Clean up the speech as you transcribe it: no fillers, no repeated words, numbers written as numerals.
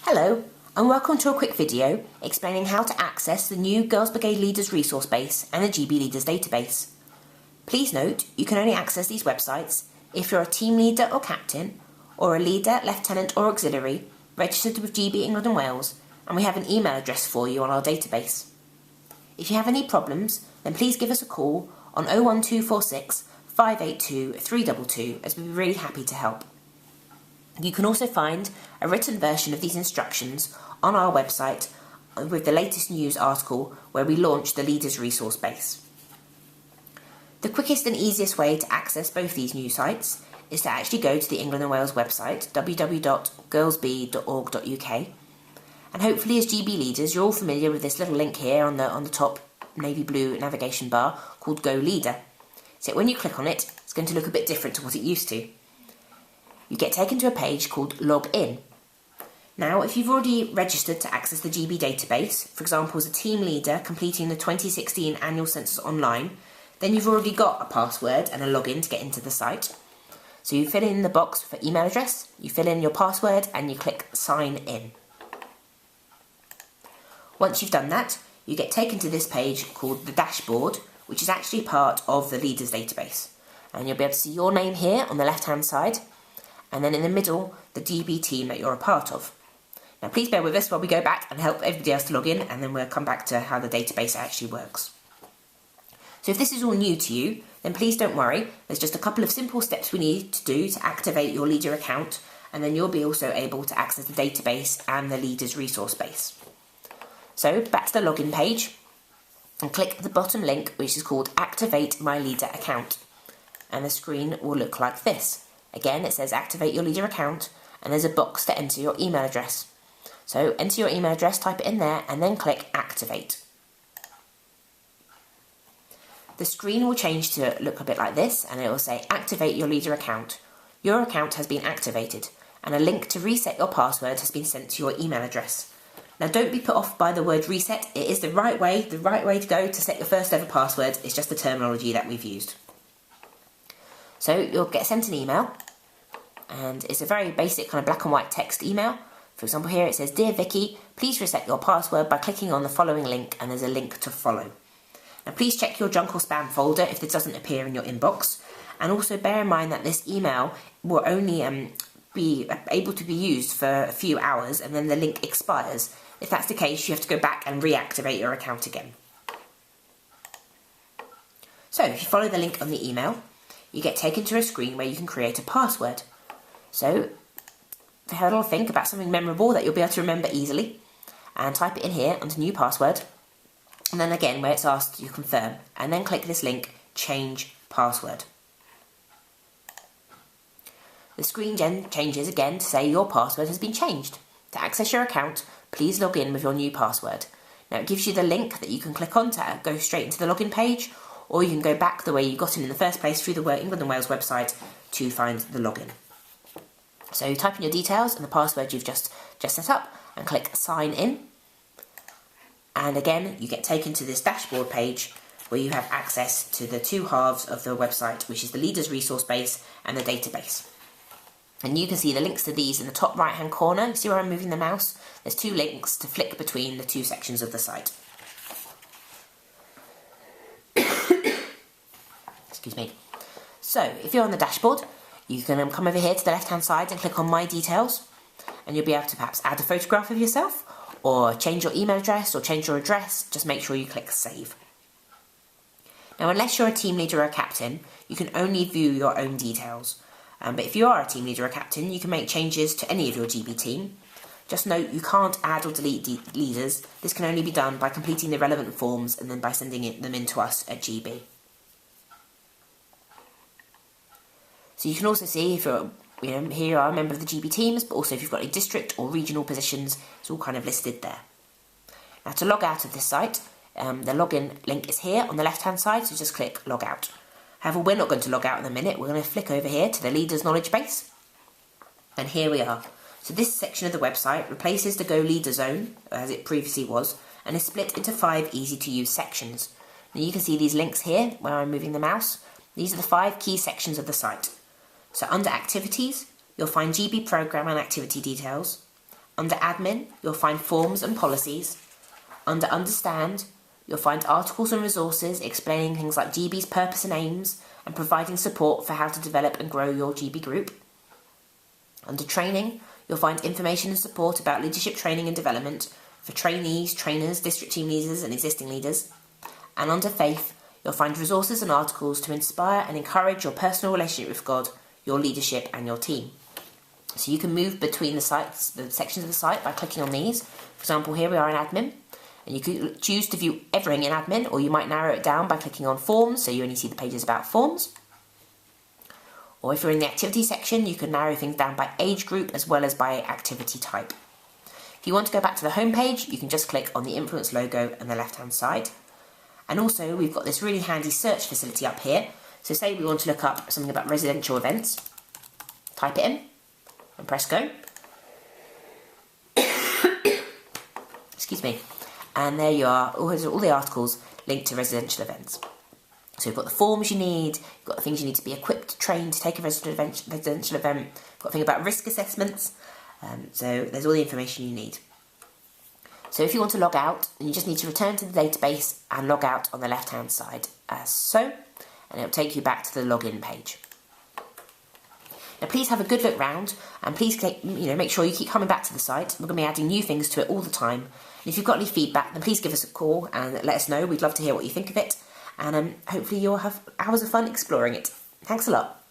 Hello, and welcome to a quick video explaining how to access the new Girls Brigade Leaders resource base and the GB Leaders database. Please note, you can only access these websites if you're a team leader or captain, or a leader, lieutenant or auxiliary registered with GB England and Wales, and we have an email address for you on our database. If you have any problems, then please give us a call on 01246 582 322, as we'd be really happy to help. You can also find a written version of these instructions on our website with the latest news article where we launched the Leaders Resource Base. The quickest and easiest way to access both these new sites is to actually go to the England and Wales website, www.girlsb.org.uk, and hopefully as GB leaders you're all familiar with this little link here on the top navy blue navigation bar called Go Leader. So when you click on it, it's going to look a bit different to what it used to. You get taken to a page called Log In. Now, if you've already registered to access the GB database, for example as a team leader completing the 2016 annual census online, then you've already got a password and a login to get into the site. So you fill in the box for email address, you fill in your password and you click Sign In. Once you've done that, you get taken to this page called the dashboard, which is actually part of the Leaders database. And you'll be able to see your name here on the left hand side, and then in the middle, the GB team that you're a part of. Now please bear with us while we go back and help everybody else to log in, and then we'll come back to how the database actually works. So if this is all new to you, then please don't worry. There's just a couple of simple steps we need to do to activate your leader account, and then you'll be also able to access the database and the Leaders resource base. So back to the login page, and click the bottom link which is called Activate My Leader Account, and the screen will look like this. Again, it says activate your leader account, and there's a box to enter your email address. So enter your email address, type it in there, and then click activate. The screen will change to look a bit like this, and it will say activate your leader account. Your account has been activated, and a link to reset your password has been sent to your email address. Now don't be put off by the word reset. It is the right way to go to set your first ever password. It's just the terminology that we've used. So you'll get sent an email, and it's a very basic kind of black and white text email. For example here it says, Dear Vicky, please reset your password by clicking on the following link, and there's a link to follow. Now please check your junk or spam folder if this doesn't appear in your inbox, and also bear in mind that this email will only be able to be used for a few hours, and then the link expires. If that's the case, you have to go back and reactivate your account again. So if you follow the link on the email, you get taken to a screen where you can create a password. So have a little think about something memorable that you'll be able to remember easily, and type it in here under new password, and then again where it's asked you confirm, and then click this link, change password. The screen then changes again to say your password has been changed. To access your account, please log in with your new password. Now it gives you the link that you can click on to go straight into the login page, or you can go back the way you got in the first place through the England and Wales website to find the login. So type in your details and the password you've just set up, and click sign in. And again, you get taken to this dashboard page where you have access to the two halves of the website, which is the Leaders resource base and the database. And you can see the links to these in the top right hand corner. You see where I'm moving the mouse? There's two links to flick between the two sections of the site. Excuse me. So if you're on the dashboard, you can come over here to the left hand side and click on My Details, and you'll be able to perhaps add a photograph of yourself, or change your email address, or change your address. Just make sure you click Save. Now unless you're a team leader or a captain, you can only view your own details. But if you are a team leader or a captain, you can make changes to any of your GB team. Just note you can't add or delete leaders. This can only be done by completing the relevant forms and then by sending them in to us at GB. So you can also see if you're, here you are a member of the GB teams, but also if you've got any district or regional positions, it's all kind of listed there. Now to log out of this site, the login link is here on the left hand side, so just click log out. However, we're not going to log out in a minute. We're going to flick over here to the Leaders knowledge base, and here we are. So this section of the website replaces the Go Leader zone, as it previously was, and is split into 5 easy to use sections. Now you can see these links here where I'm moving the mouse. These are the 5 key sections of the site. So under activities, you'll find GB programme and activity details. Under Admin, you'll find Forms and Policies. Under Understand, you'll find articles and resources explaining things like GB's purpose and aims and providing support for how to develop and grow your GB group. Under Training, you'll find information and support about leadership training and development for trainees, trainers, district team leaders and existing leaders. And under Faith, you'll find resources and articles to inspire and encourage your personal relationship with God, your leadership and your team. So you can move between the sections of the site by clicking on these. For example, here we are in Admin, and you can choose to view everything in Admin, or you might narrow it down by clicking on Forms, so you only see the pages about forms. Or if you're in the Activity section, you can narrow things down by age group as well as by activity type. If you want to go back to the home page, you can just click on the Influence logo on the left-hand side. And also, we've got this really handy search facility up here. So say we want to look up something about residential events, type it in and press go. Excuse me. And there you are, all the articles linked to residential events. So you've got the forms you need, you've got the things you need to be equipped, trained to take a residential event, you've got a thing about risk assessments, so there's all the information you need. So if you want to log out, then you just need to return to the database and log out on the left-hand side, as so, and it'll take you back to the login page. Now please have a good look round, and please make sure you keep coming back to the site. We're going to be adding new things to it all the time. And if you've got any feedback, then please give us a call and let us know. We'd love to hear what you think of it. And hopefully you'll have hours of fun exploring it. Thanks a lot.